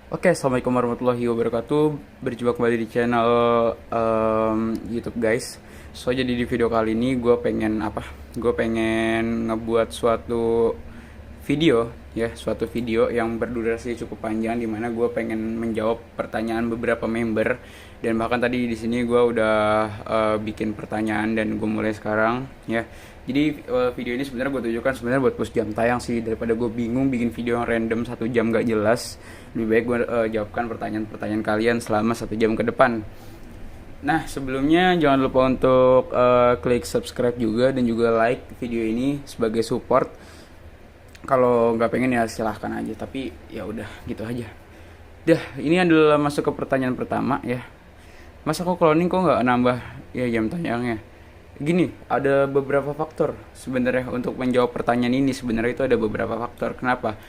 Oke, assalamualaikum warahmatullahi wabarakatuh. Berjumpa kembali di channel YouTube guys. So jadi di video kali ini gue pengen apa? Gue pengen ngebuat suatu video yang berdurasi cukup panjang, dimana gue pengen menjawab pertanyaan beberapa member. Dan bahkan tadi di sini gue udah bikin pertanyaan dan gue mulai sekarang ya. Jadi video ini sebenarnya gue tujukan sebenarnya buat push jam tayang sih, daripada gue bingung bikin video yang random 1 jam gak jelas. Lebih baik gue jawabkan pertanyaan-pertanyaan kalian selama 1 jam ke depan. Nah, sebelumnya jangan lupa untuk klik subscribe juga dan juga like video ini sebagai support. Kalau nggak pengen ya silahkan aja, tapi ya udah gitu aja. Dah, ini adalah masuk ke pertanyaan pertama ya. Masa kok cloning kok nggak nambah ya jam tayangnya? Gini, ada beberapa faktor sebenarnya untuk menjawab pertanyaan ini. Sebenarnya itu ada beberapa faktor. Kenapa?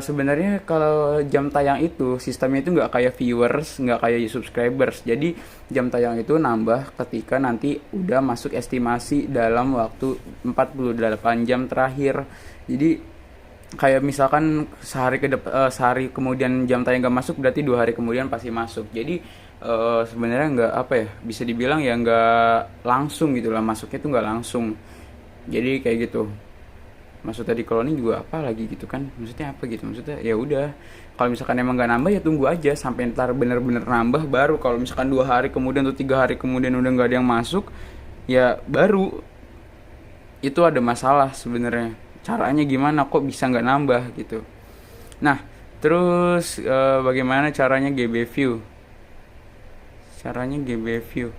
Sebenarnya kalau jam tayang itu sistemnya itu nggak kayak viewers, nggak kayak subscribers. Jadi jam tayang itu nambah ketika nanti udah masuk estimasi dalam waktu 48 jam terakhir. Jadi kayak misalkan sehari kemudian jam tayang nggak masuk, berarti 2 hari kemudian pasti masuk. Jadi sebenarnya nggak apa ya, bisa dibilang ya nggak langsung gitu lah, masuknya tuh nggak langsung. Jadi kayak gitu. Maksud tadi cloning juga apa lagi gitu kan, maksudnya apa gitu, maksudnya ya udah, kalau misalkan emang nggak nambah ya tunggu aja sampai ntar bener-bener nambah, baru kalau misalkan 2 hari kemudian atau 3 hari kemudian udah nggak ada yang masuk, ya baru itu ada masalah sebenarnya. Caranya gimana kok bisa nggak nambah gitu. Nah, terus bagaimana caranya GB view? Caranya GB view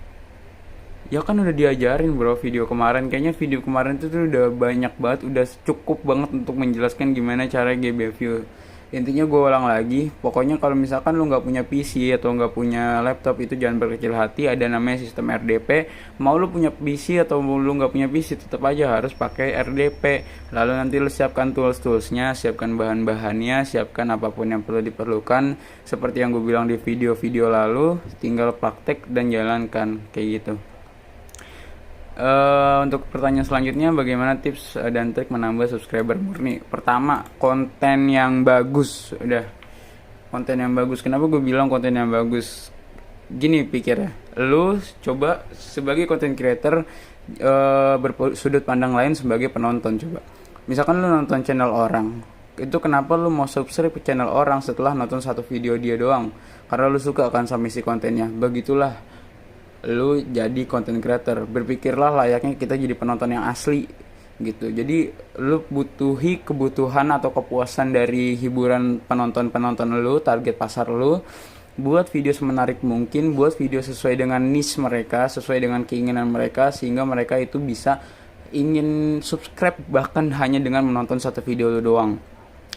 ya kan udah diajarin bro, video kemarin. Kayaknya video kemarin itu tuh udah banyak banget, udah cukup banget untuk menjelaskan gimana cara GB view. Intinya gue ulang lagi, pokoknya kalau misalkan lu nggak punya PC atau nggak punya laptop, itu jangan berkecil hati, ada namanya sistem RDP. Mau lu punya PC atau lu nggak punya PC, tetap aja harus pakai RDP. Lalu nanti lu siapkan tools-toolsnya, siapkan bahan-bahannya, siapkan apapun yang perlu diperlukan. Seperti yang gue bilang di video-video lalu, tinggal praktek dan jalankan kayak gitu. Untuk pertanyaan selanjutnya, bagaimana tips dan trik menambah subscriber murni? Pertama, konten yang bagus. Udah, konten yang bagus. Kenapa gue bilang konten yang bagus? Gini pikirnya, lu coba sebagai content creator, bersudut pandang lain sebagai penonton. Coba misalkan lu nonton channel orang, itu kenapa lu mau subscribe ke channel orang setelah nonton satu video dia doang? Karena lu suka kan sama isi kontennya. Begitulah lu jadi content creator, berpikirlah layaknya kita jadi penonton yang asli gitu. Jadi lu butuhi kebutuhan atau kepuasan dari hiburan penonton lu, target pasar lu, buat video semenarik mungkin, buat video sesuai dengan niche mereka, sesuai dengan keinginan mereka, sehingga mereka itu bisa ingin subscribe bahkan hanya dengan menonton satu video lu doang.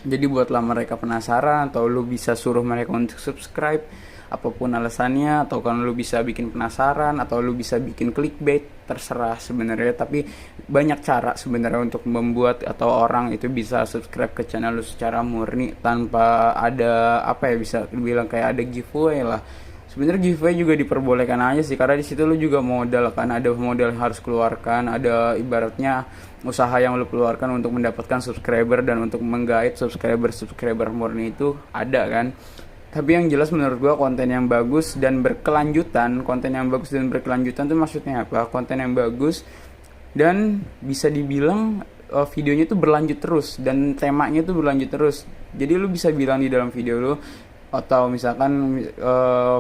Jadi buatlah mereka penasaran, atau lu bisa suruh mereka untuk subscribe, apapun alasannya, atau kan lu bisa bikin penasaran, atau lu bisa bikin clickbait, terserah sebenarnya. Tapi banyak cara sebenarnya untuk membuat atau orang itu bisa subscribe ke channel lu secara murni tanpa ada apa ya, bisa dibilang kayak ada giveaway lah. Sebenarnya giveaway juga diperbolehkan aja sih, karena di situ lu juga modal kan, ada modal yang harus keluarkan, ada ibaratnya usaha yang lu keluarkan untuk mendapatkan subscriber dan untuk menggait subscriber murni itu ada kan. Tapi yang jelas menurut gua konten yang bagus dan berkelanjutan. Konten yang bagus dan berkelanjutan itu maksudnya apa? Konten yang bagus dan bisa dibilang videonya itu berlanjut terus dan temanya itu berlanjut terus. Jadi lu bisa bilang di dalam video lu, atau misalkan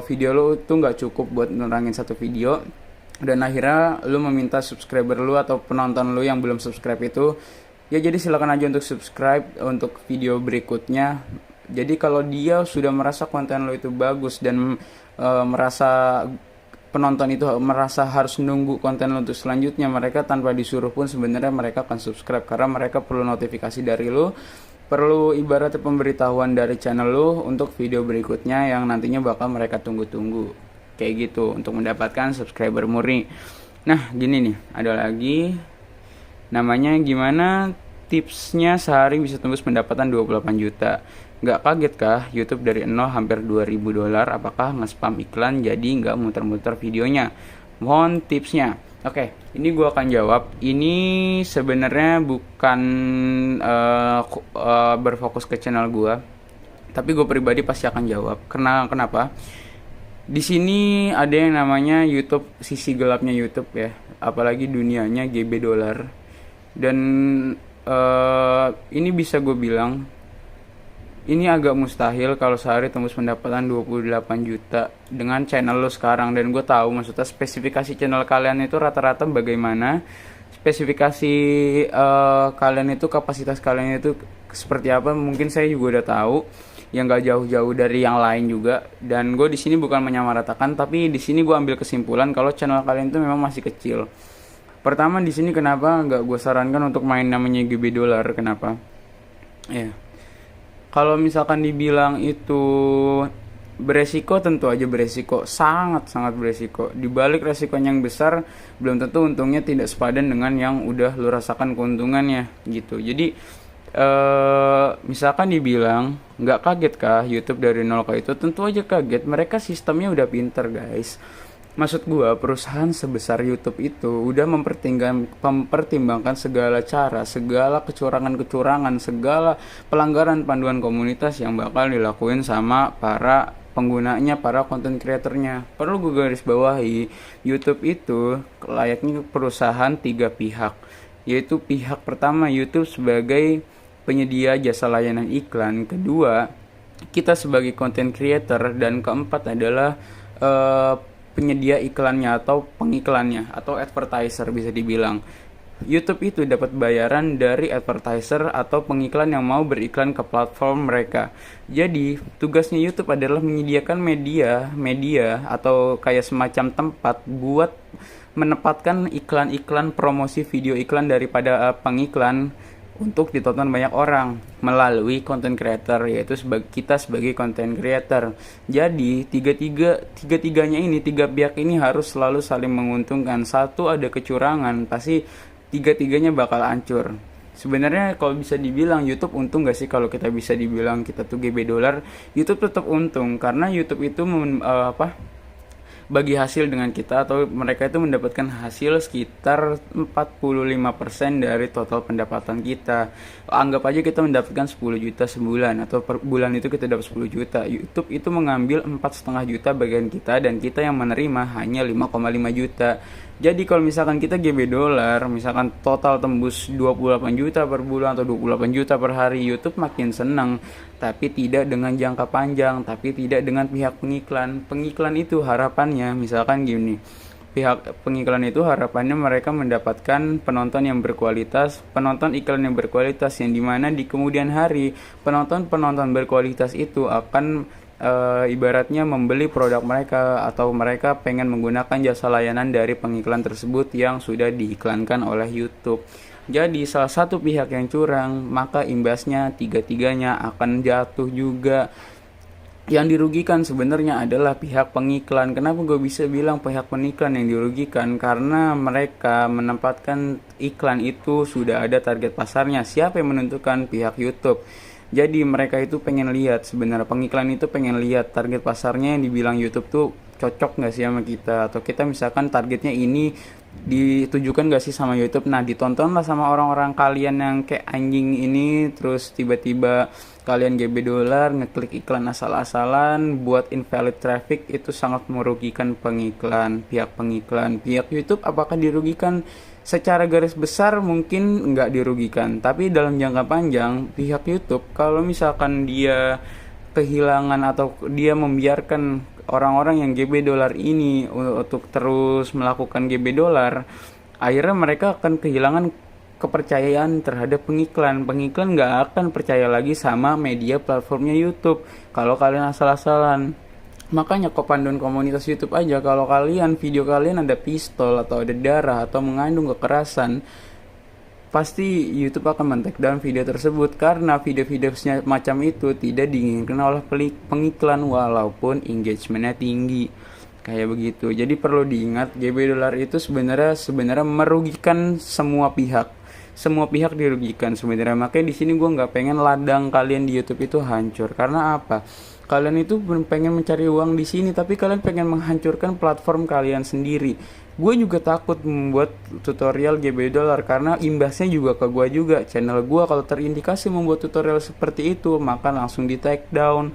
video lu tuh nggak cukup buat nerangin satu video, dan akhirnya lu meminta subscriber lu atau penonton lu yang belum subscribe itu, ya jadi silakan aja untuk subscribe untuk video berikutnya. Jadi kalau dia sudah merasa konten lo itu bagus dan merasa penonton itu merasa harus nunggu konten lo untuk selanjutnya, mereka tanpa disuruh pun sebenarnya mereka akan subscribe, karena mereka perlu notifikasi dari lo, perlu ibaratnya pemberitahuan dari channel lo untuk video berikutnya yang nantinya bakal mereka tunggu-tunggu. Kayak gitu untuk mendapatkan subscriber murni. Nah, gini nih, ada lagi namanya gimana tipsnya sehari bisa tembus pendapatan 28 juta. Nggak kaget kah YouTube dari 0 hampir $2.000? Apakah nge-spam iklan jadi nggak muter-muter videonya? Mohon tipsnya. Oke, ini gue akan jawab. Ini sebenarnya bukan berfokus ke channel gue. Tapi gue pribadi pasti akan jawab. Karena kenapa? Di sini ada yang namanya YouTube, sisi gelapnya YouTube ya. Apalagi dunianya GB dolar. Dan ini bisa gue bilang ini agak mustahil kalau sehari tembus pendapatan 28 juta dengan channel lo sekarang. Dan gue tahu maksudnya spesifikasi channel kalian itu rata-rata bagaimana, spesifikasi kalian itu, kapasitas kalian itu seperti apa, mungkin saya juga udah tahu, yang gak jauh-jauh dari yang lain juga. Dan gue di sini bukan menyamaratakan, tapi di sini gue ambil kesimpulan kalau channel kalian itu memang masih kecil. Pertama di sini kenapa nggak gue sarankan untuk main namanya GB dolar, kenapa? Ya, kalau misalkan dibilang itu beresiko, tentu aja beresiko, sangat-sangat beresiko. Di balik resikonya yang besar, belum tentu untungnya tidak sepadan dengan yang udah lu rasakan keuntungannya gitu. Jadi misalkan dibilang nggak kaget kah YouTube dari nol ke itu, tentu aja kaget. Mereka sistemnya udah pinter guys. Maksud gua, perusahaan sebesar YouTube itu udah mempertimbangkan segala cara, segala kecurangan-kecurangan, segala pelanggaran panduan komunitas yang bakal dilakuin sama para penggunanya, para content creatornya. Perlu gue garis bawahi, YouTube itu layaknya perusahaan 3 pihak, yaitu pihak pertama YouTube sebagai penyedia jasa layanan iklan, kedua kita sebagai content creator, dan keempat adalah penyedia iklannya atau pengiklannya atau advertiser bisa dibilang. YouTube itu dapat bayaran dari advertiser atau pengiklan yang mau beriklan ke platform mereka. Jadi tugasnya YouTube adalah menyediakan media atau kayak semacam tempat buat menempatkan iklan-iklan, promosi video iklan daripada pengiklan untuk ditonton banyak orang melalui content creator, yaitu kita sebagai content creator. Jadi tiga-tiganya ini, tiga pihak ini harus selalu saling menguntungkan. Satu ada kecurangan, pasti tiga-tiganya bakal hancur. Sebenarnya kalau bisa dibilang YouTube untung gak sih? Kalau kita bisa dibilang kita tuh GB dolar, YouTube tetap untung karena YouTube itu bagi hasil dengan kita, atau mereka itu mendapatkan hasil sekitar 45% dari total pendapatan kita. Anggap aja kita mendapatkan 10 juta sebulan, atau per bulan itu kita dapat 10 juta. YouTube itu mengambil 4,5 juta bagian kita, dan kita yang menerima hanya 5,5 juta. Jadi kalau misalkan kita GB dolar, misalkan total tembus 28 juta per bulan atau 28 juta per hari, YouTube makin senang. Tapi tidak dengan jangka panjang, tapi tidak dengan pihak pengiklan. Pengiklan itu harapannya, misalkan gini, pihak pengiklan itu harapannya mereka mendapatkan penonton yang berkualitas, penonton iklan yang berkualitas, yang dimana di kemudian hari penonton berkualitas itu akan ibaratnya membeli produk mereka, atau mereka pengen menggunakan jasa layanan dari pengiklan tersebut yang sudah diiklankan oleh YouTube. Jadi salah satu pihak yang curang, maka imbasnya tiga-tiganya akan jatuh juga. Yang dirugikan sebenarnya adalah pihak pengiklan. Kenapa gue bisa bilang pihak pengiklan yang dirugikan? Karena mereka menempatkan iklan itu sudah ada target pasarnya. Siapa yang menentukan? Pihak YouTube. Jadi mereka itu pengen lihat, sebenarnya pengiklan itu pengen lihat target pasarnya yang dibilang YouTube tuh cocok gak sih sama kita, atau kita misalkan targetnya ini ditujukan gak sih sama YouTube. Nah, ditonton lah sama orang-orang kalian yang kayak anjing ini, terus tiba-tiba kalian GB dolar ngeklik iklan asal-asalan buat invalid traffic. Itu sangat merugikan pengiklan, pihak pengiklan. Pihak YouTube apakah dirugikan? Secara garis besar mungkin nggak dirugikan, tapi dalam jangka panjang pihak YouTube kalau misalkan dia kehilangan atau dia membiarkan orang-orang yang GB dolar ini untuk terus melakukan GB dolar, akhirnya mereka akan kehilangan kepercayaan terhadap pengiklan. Pengiklan nggak akan percaya lagi sama media platformnya YouTube kalau kalian asal-asalan. Makanya kok panduan komunitas YouTube aja, kalau kalian video kalian ada pistol atau ada darah atau mengandung kekerasan, pasti YouTube akan men-take down video tersebut, karena video-video macam itu tidak diinginkan oleh pengiklan walaupun engagementnya tinggi. Kayak begitu. Jadi perlu diingat, GB dolar itu sebenarnya merugikan semua pihak. semua pihak dirugikan sebenarnya. Makanya di sini gue nggak pengen ladang kalian di YouTube itu hancur. Karena apa? Kalian itu pengen mencari uang di sini, tapi kalian pengen menghancurkan platform kalian sendiri. Gue juga takut membuat tutorial GB dollar karena imbasnya juga ke gue juga. Channel gue kalau terindikasi membuat tutorial seperti itu, maka langsung di take down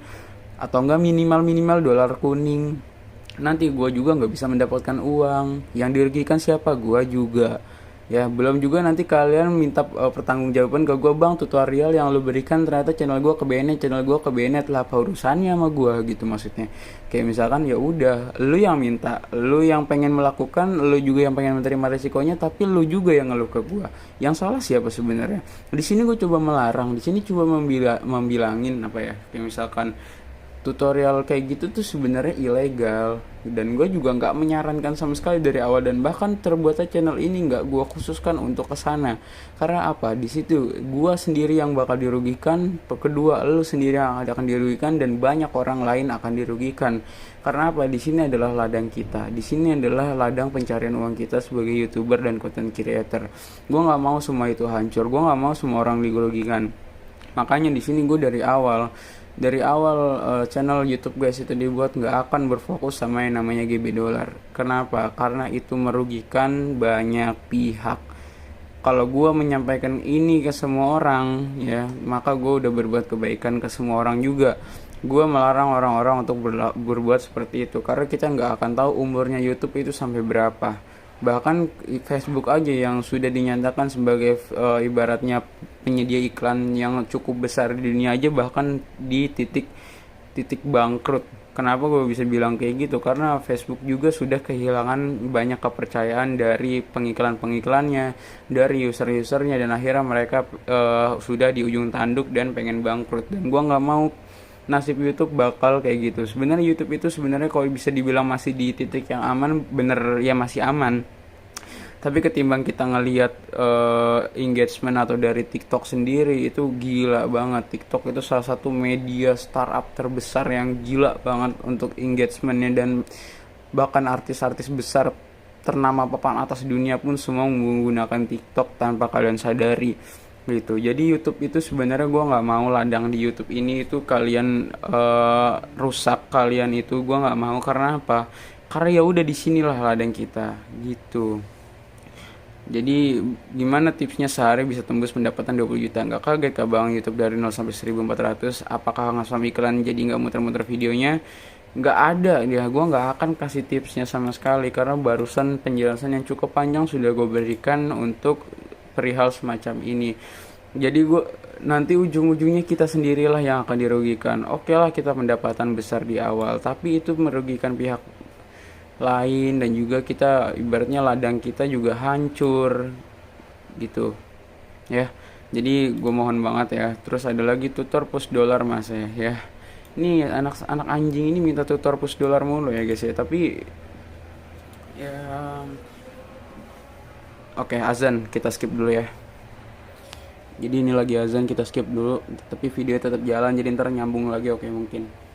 atau enggak minimal dolar kuning. Nanti gue juga nggak bisa mendapatkan uang. Yang dirugikan siapa? Gue juga. Ya, belum juga nanti kalian minta pertanggungjawaban ke gue, bang, tutorial yang lo berikan ternyata channel gue ke banned lah, apa urusannya sama gue gitu maksudnya. Kayak misalkan ya udah, lu yang minta, lu yang pengen melakukan, lu juga yang pengen menerima resikonya, tapi lu juga yang ngeluh ke gue. Yang salah siapa sebenarnya? Di sini gue coba melarang, di sini coba membilangin apa ya? Kayak misalkan tutorial kayak gitu tuh sebenarnya ilegal, dan gue juga nggak menyarankan sama sekali dari awal, dan bahkan terbuatnya channel ini nggak gue khususkan untuk kesana. Karena apa? Di situ gue sendiri yang bakal dirugikan, kedua lu sendiri yang akan dirugikan, dan banyak orang lain akan dirugikan. Karena apa? Di sini adalah ladang kita, di sini adalah ladang pencarian uang kita sebagai YouTuber dan content creator. Gue nggak mau semua itu hancur, gue nggak mau semua orang dirugikan. Makanya di sini gue dari awal channel YouTube guys itu dibuat nggak akan berfokus sama yang namanya GB dollar. Kenapa? Karena itu merugikan banyak pihak. Kalau gue menyampaikan ini ke semua orang ya, maka gue udah berbuat kebaikan ke semua orang juga. Gue melarang orang-orang untuk berbuat seperti itu karena kita nggak akan tahu umurnya YouTube itu sampai berapa. Bahkan Facebook aja yang sudah dinyatakan sebagai ibaratnya penyedia iklan yang cukup besar di dunia aja, bahkan di titik bangkrut. Kenapa gue bisa bilang kayak gitu? Karena Facebook juga sudah kehilangan banyak kepercayaan dari pengiklan-pengiklannya, dari user-usernya, dan akhirnya mereka sudah di ujung tanduk dan pengen bangkrut. Dan gue nggak mau nasib YouTube bakal kayak gitu. Sebenarnya YouTube itu sebenarnya kalau bisa dibilang masih di titik yang aman, bener ya masih aman. Tapi ketimbang kita ngelihat engagement atau dari TikTok sendiri, itu gila banget. TikTok itu salah satu media startup terbesar yang gila banget untuk engagementnya, dan bahkan artis-artis besar ternama papan atas dunia pun semua menggunakan TikTok tanpa kalian sadari gitu. Jadi YouTube itu sebenarnya gue nggak mau ladang di YouTube ini itu kalian rusak, kalian itu gue nggak mau. Karena apa? Karena ya udah disinilah ladang kita gitu. Jadi gimana tipsnya sehari bisa tembus pendapatan 20 juta? Nggak kaget kah bang YouTube dari 0 sampai 1400? Apakah ngasam iklan jadi nggak muter-muter videonya? Nggak ada ya, gue nggak akan kasih tipsnya sama sekali karena barusan penjelasan yang cukup panjang sudah gue berikan untuk perihal semacam ini. Jadi gue nanti ujung-ujungnya kita sendirilah yang akan dirugikan. Oke lah kita pendapatan besar di awal, tapi itu merugikan pihak lain, dan juga kita ibaratnya ladang kita juga hancur gitu ya. Jadi gue mohon banget ya. Terus ada lagi tutor push dolar mas ya. Ini anak anjing ini minta tutor push dolar mulu ya guys ya. Tapi ya oke, azan kita skip dulu ya. Jadi ini lagi azan, kita skip dulu. Tapi video tetap jalan, jadi ntar nyambung lagi oke mungkin.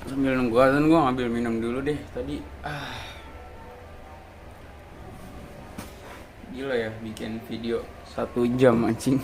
Sambil nunggu azan gue ngambil minum dulu deh tadi. Gila ya bikin video 1 jam anjing.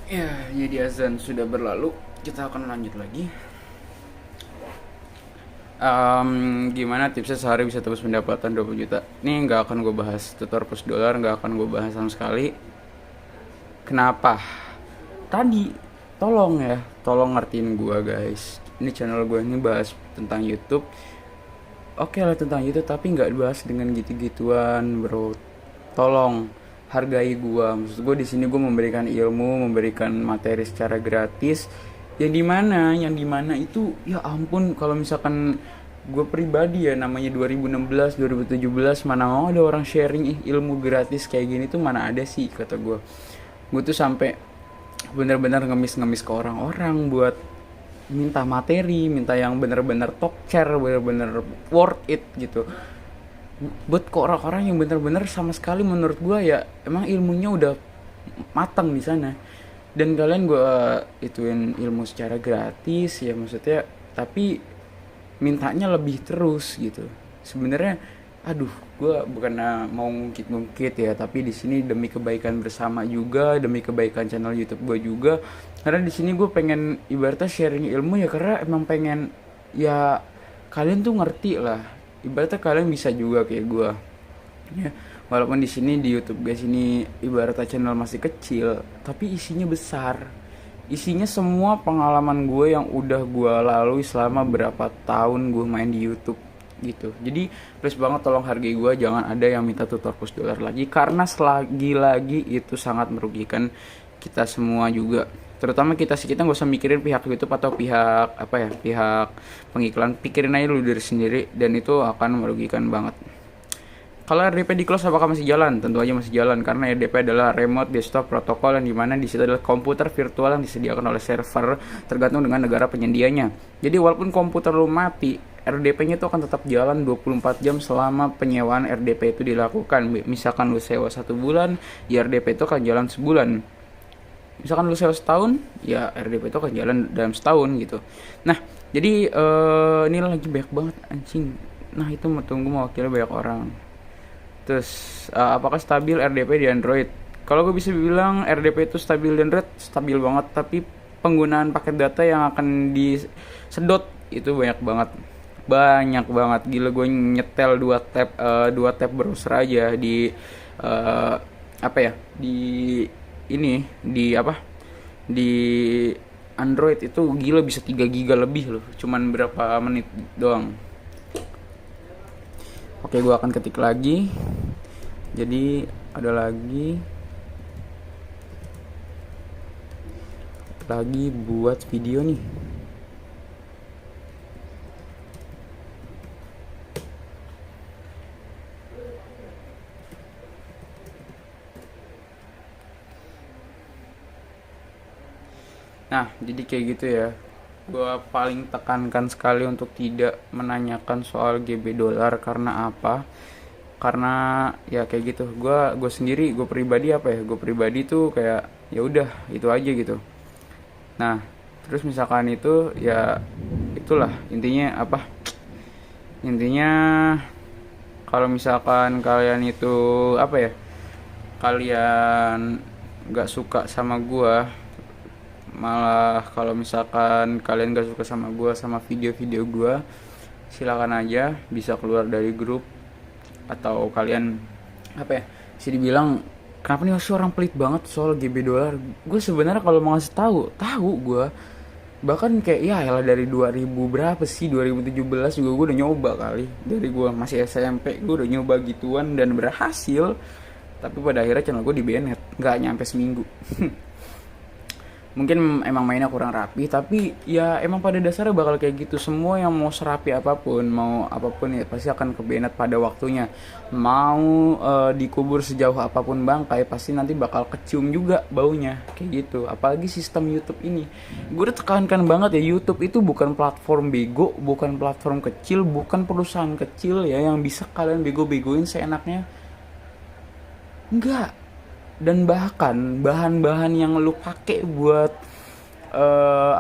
Ya, jadi azan sudah berlalu. Kita akan lanjut lagi. Gimana tipsnya sehari bisa tebus pendapatan 20 juta? Ini nggak akan gue bahas tutor plus dolar, nggak akan gue bahas sama sekali. Kenapa? Tadi, tolong ngertiin gue guys. Ini channel gue ini bahas tentang YouTube. Oke lah tentang YouTube, tapi nggak bahas dengan gitu-gituan, bro. Tolong hargai gua. Maksud gua di sini gua memberikan ilmu, memberikan materi secara gratis. Yang dimana itu ya ampun, kalau misalkan gue pribadi ya, namanya 2016 2017, mana mau ada orang sharing ilmu gratis kayak gini tuh, mana ada sih, kata gue tuh sampai bener-bener ngemis ke orang-orang buat minta materi, minta yang bener-bener talk share, bener-bener worth it gitu, buat ke orang-orang yang bener-bener sama sekali menurut gue ya emang ilmunya udah matang di sana. Dan kalian gue ituin ilmu secara gratis ya, maksudnya, tapi mintanya lebih terus gitu. Sebenarnya aduh, gue bukan mau ngungkit ya, tapi di sini demi kebaikan bersama juga, demi kebaikan channel YouTube gue juga. Karena di sini gue pengen ibaratnya sharing ilmu ya, karena emang pengen ya kalian tuh ngerti lah, ibaratnya kalian bisa juga kayak gue ya. Walaupun di sini di YouTube guys ini ibaratnya channel masih kecil, tapi isinya besar. Isinya semua pengalaman gue yang udah gue lalui selama berapa tahun gue main di YouTube gitu. Jadi please banget tolong hargai gue, jangan ada yang minta tutor plus dolar lagi, karena selagi-lagi itu sangat merugikan kita semua juga. Terutama kita nggak usah mikirin pihak YouTube atau pihak pihak pengiklan, pikirin aja lu diri sendiri, dan itu akan merugikan banget. Kalau RDP di close apakah masih jalan? Tentu aja masih jalan, karena RDP adalah remote desktop protocol, yang dimana di situ adalah komputer virtual yang disediakan oleh server tergantung dengan negara penyedianya. Jadi walaupun komputer lu mati, RDP-nya itu akan tetap jalan 24 jam selama penyewaan RDP itu dilakukan. Misalkan lu sewa 1 bulan, ya RDP itu akan jalan sebulan. Misalkan lu sewa setahun, ya RDP itu akan jalan dalam setahun gitu. Nah, jadi ini lagi banyak banget anjing. Nah, itu tunggu mewakili banyak orang. Terus apakah stabil RDP di Android? Kalau gue bisa bilang RDP itu stabil di Android, stabil banget. Tapi penggunaan paket data yang akan disedot itu banyak banget. Gila, gue nyetel 2 tab browser aja di di Android itu gila, bisa 3 giga lebih loh, cuman berapa menit doang. Oke, gue akan ketik lagi. Jadi ada lagi buat video nih. Nah, jadi kayak gitu ya. Gue paling tekankan sekali untuk tidak menanyakan soal GB dolar. Karena apa? Karena ya kayak gitu. Gue sendiri, gue pribadi tuh kayak ya udah itu aja gitu. Nah, terus misalkan itu ya itulah intinya apa? Intinya kalau misalkan kalian itu kalian nggak suka sama gue, malah kalau misalkan kalian gak suka sama gue, sama video-video gue, silakan aja bisa keluar dari grup. Atau kalian bisa dibilang kenapa nih masih orang pelit banget soal GB dolar. Gue sebenarnya kalau mau ngasih tahu gue, bahkan kayak ya elah dari 2000 berapa sih, 2017 juga gue udah nyoba kali. Dari gue masih SMP gue udah nyoba gituan dan berhasil. Tapi pada akhirnya channel gue di banned, nggak nyampe seminggu. Mungkin emang mainnya kurang rapi, tapi ya emang pada dasarnya bakal kayak gitu. Semua yang mau serapi apapun, mau apapun ya pasti akan kebenet pada waktunya. Mau dikubur sejauh apapun bangkai, pasti nanti bakal kecium juga baunya, kayak gitu. Apalagi sistem YouTube ini, gue udah tekankan banget ya, YouTube itu bukan platform bego, bukan platform kecil, bukan perusahaan kecil ya yang bisa kalian bego-begoin seenaknya. Enggak. Dan bahkan bahan-bahan yang lu pakai buat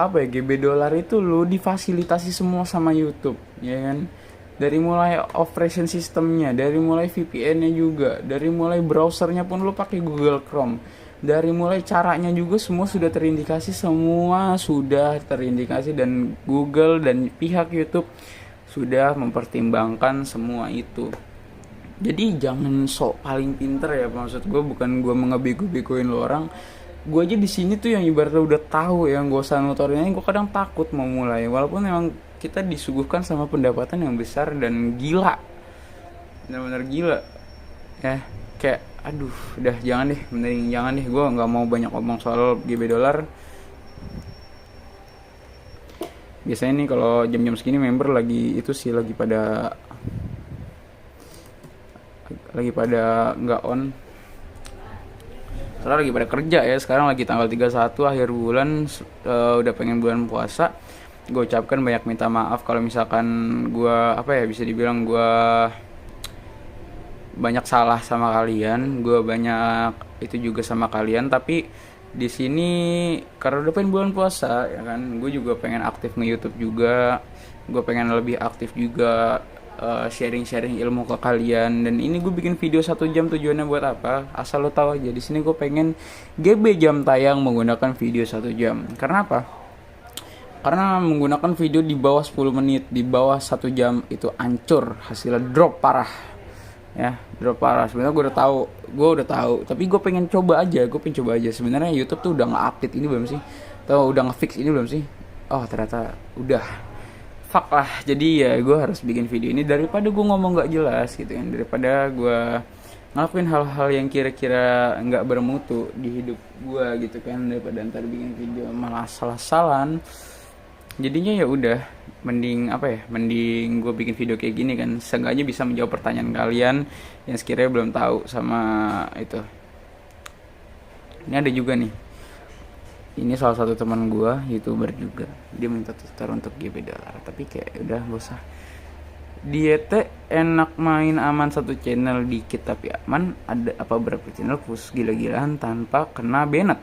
GB dolar itu lu difasilitasi semua sama YouTube, ya kan? Dari mulai operation systemnya, dari mulai VPN-nya juga, dari mulai browsernya pun lu pakai Google Chrome. Dari mulai caranya juga semua sudah terindikasi, dan Google dan pihak YouTube sudah mempertimbangkan semua itu. Jadi jangan sok paling pinter ya, maksud gue bukan gue mengebego-begoin lo orang. Gue aja di sini tuh yang ibaratnya udah tahu, yang gue usah nutorinnya, gue kadang takut mau mulai walaupun memang kita disuguhkan sama pendapatan yang besar dan gila, benar-benar gila ya. Kayak aduh udah jangan deh, mending jangan deh, gue nggak mau banyak ngomong soal GB dollar. Biasanya nih kalau jam-jam segini member lagi itu sih, lagi pada nggak on, soalnya lagi pada kerja ya. Sekarang lagi tanggal 31 akhir bulan, udah pengen bulan puasa. Gue ucapkan banyak minta maaf kalau misalkan gue bisa dibilang gue banyak salah sama kalian, gue banyak itu juga sama kalian. Tapi di sini karena udah pengen bulan puasa ya kan, gue juga pengen aktif nge-YouTube juga, gue pengen lebih aktif juga, sharing-sharing ilmu ke kalian. Dan ini gue bikin video 1 jam tujuannya buat apa? Asal lo tahu aja, di sini gue pengen GB jam tayang menggunakan video 1 jam. Karena apa? Karena menggunakan video di bawah 10 menit, di bawah 1 jam itu ancur, hasilnya drop parah. Ya, drop parah. Sebenarnya gue udah tahu, tapi gue pengen coba aja. Sebenarnya YouTube tuh udah nge-update ini belum sih? Atau udah nge-fix ini belum sih? Oh, ternyata udah. Fuck lah. Jadi ya gue harus bikin video ini daripada gue ngomong gak jelas gitu kan, daripada gue ngelakuin hal-hal yang kira-kira gak bermutu di hidup gue gitu kan, daripada ntar bikin video malah salah-salahan. Jadinya ya udah mending gue bikin video kayak gini kan, seenggaknya bisa menjawab pertanyaan kalian yang sekiranya belum tahu sama itu. Ini ada juga nih, ini salah satu teman gue, YouTuber juga, dia minta tutor untuk GB dollar, tapi kayak udah gak usah. Dia enak main aman, 1 channel dikit tapi aman, ada apa berapa channel push gila-gilaan tanpa kena banned.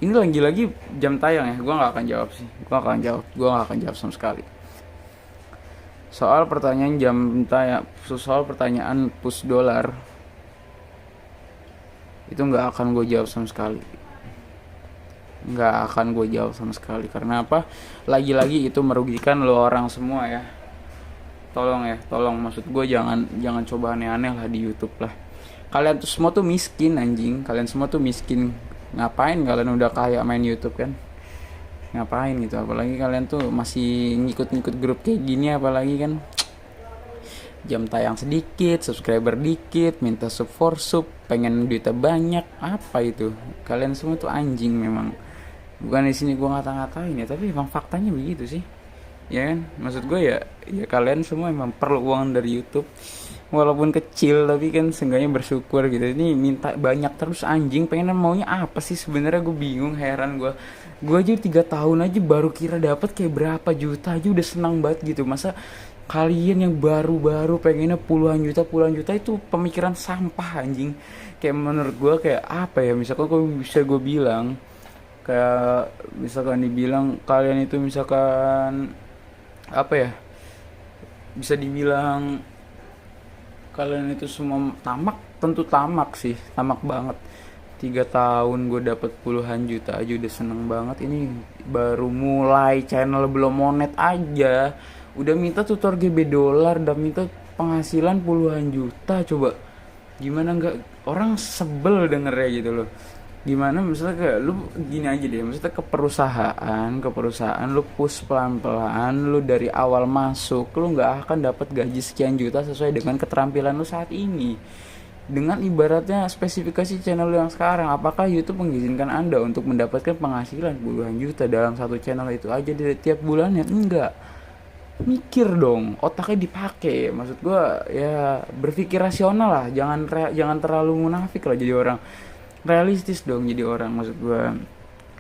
Ini lagi-lagi jam tayang ya, gue gak akan jawab sih. Gue gak akan jawab sama sekali. Soal pertanyaan push dolar, itu gak akan gue jawab sama sekali. Karena apa? Lagi-lagi itu merugikan lo orang semua ya. Tolong, maksud gue jangan coba aneh-aneh lah di YouTube lah. Kalian tuh semua tuh miskin anjing, ngapain kalian udah kaya main YouTube kan? Ngapain gitu? Apalagi kalian tuh masih ngikut grup kayak gini, apalagi kan jam tayang sedikit, subscriber dikit, minta sub for sub, pengen duitnya banyak. Apa itu? Kalian semua tuh anjing memang. Bukan di sini gue ngata-ngatain ya, tapi emang faktanya begitu sih. Ya kan? Maksud gue ya kalian semua emang perlu uang dari YouTube. Walaupun kecil tapi kan seenggaknya bersyukur gitu. Ini minta banyak terus anjing, pengen maunya apa sih sebenarnya? Gue bingung, heran gue aja 3 tahun aja baru kira dapat kayak berapa juta aja udah senang banget gitu. Masa kalian yang baru pengennya puluhan juta itu pemikiran sampah anjing. Kayak menurut gue kayak apa ya, misalkan gue bilang kayak misalkan dibilang kalian itu misalkan apa ya, bisa dibilang kalian itu semua tamak, tentu tamak sih, tamak banget. 3 tahun gue dapet puluhan juta aja udah seneng banget. Ini baru mulai channel, belum monet aja udah minta tutor GB dollar, udah minta penghasilan puluhan juta. Coba gimana nggak orang sebel dengernya gitu loh. Gimana misalnya kayak lu gini aja deh, maksudnya ke perusahaan lu push pelan-pelan, lu dari awal masuk lu nggak akan dapat gaji sekian juta sesuai dengan keterampilan lu saat ini. Dengan ibaratnya spesifikasi channel lu yang sekarang, apakah YouTube mengizinkan Anda untuk mendapatkan penghasilan puluhan juta dalam satu channel itu aja dari tiap bulannya? Enggak. Mikir dong, otaknya dipakai. Maksud gua ya berpikir rasional lah, jangan terlalu munafik lah jadi orang. Realistis dong jadi orang. Maksud gue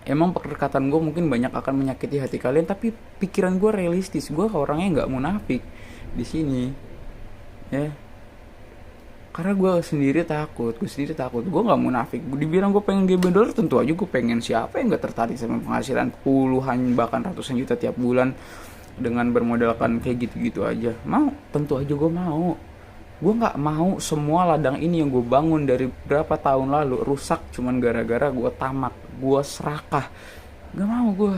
emang perkataan gue mungkin banyak akan menyakiti hati kalian, tapi pikiran gue realistis. Gue orangnya nggak munafik di sini ya, karena gue sendiri takut. Gue nggak munafik. Dibilang gue pengen GB dollar, tentu aja gue pengen. Siapa yang nggak tertarik sama penghasilan puluhan bahkan ratusan juta tiap bulan dengan bermodalkan kayak gitu-gitu aja? Tentu aja gue mau. Gue nggak mau semua ladang ini yang gue bangun dari berapa tahun lalu rusak cuman gara-gara gue tamak, gue serakah. Gak mau gue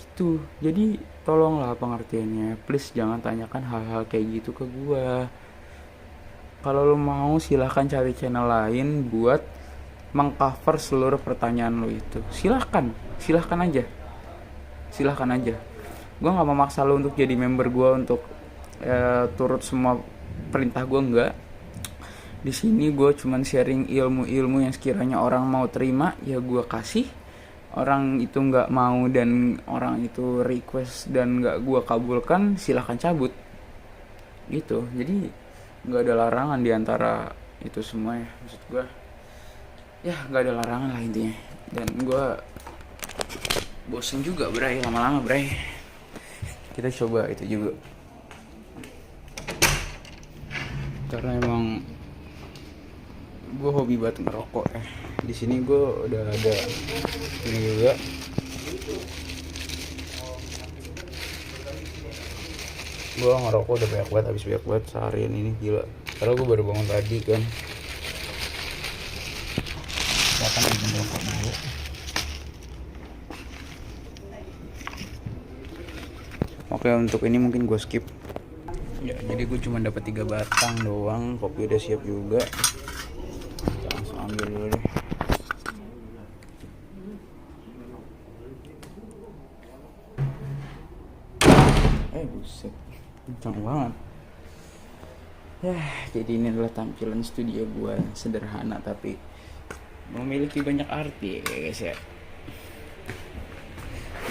gitu. Jadi tolonglah pengertiannya, please jangan tanyakan hal-hal kayak gitu ke gue. Kalau lo mau silahkan cari channel lain buat mengcover seluruh pertanyaan lo itu. Silahkan aja. Gue nggak memaksa lo untuk jadi member gue untuk turut semua perintah gue, enggak. Di sini gue cuman sharing ilmu-ilmu yang sekiranya orang mau terima ya gue kasih. Orang itu nggak mau dan orang itu request dan nggak gue kabulkan, silahkan cabut gitu. Jadi nggak ada larangan diantara itu semua ya, maksud gue ya nggak ada larangan lah intinya. Dan gue bosen juga bray, lama-lama bray. Kita coba itu juga karena emang gue hobi banget ngerokok ya. Di sini gue udah ada ini juga. Gue ngerokok udah banyak banget seharian ini, gila. Karena gue baru bangun tadi kan. Kita akan bikin rokok dulu. Oke, untuk ini mungkin gue skip. Ya, jadi gue cuma dapat 3 batang doang. Kopi udah siap juga. Kita langsung ambil dulu deh. Buset, kencang banget. Ya, jadi ini adalah tampilan studio gue, sederhana tapi memiliki banyak arti ya guys ya.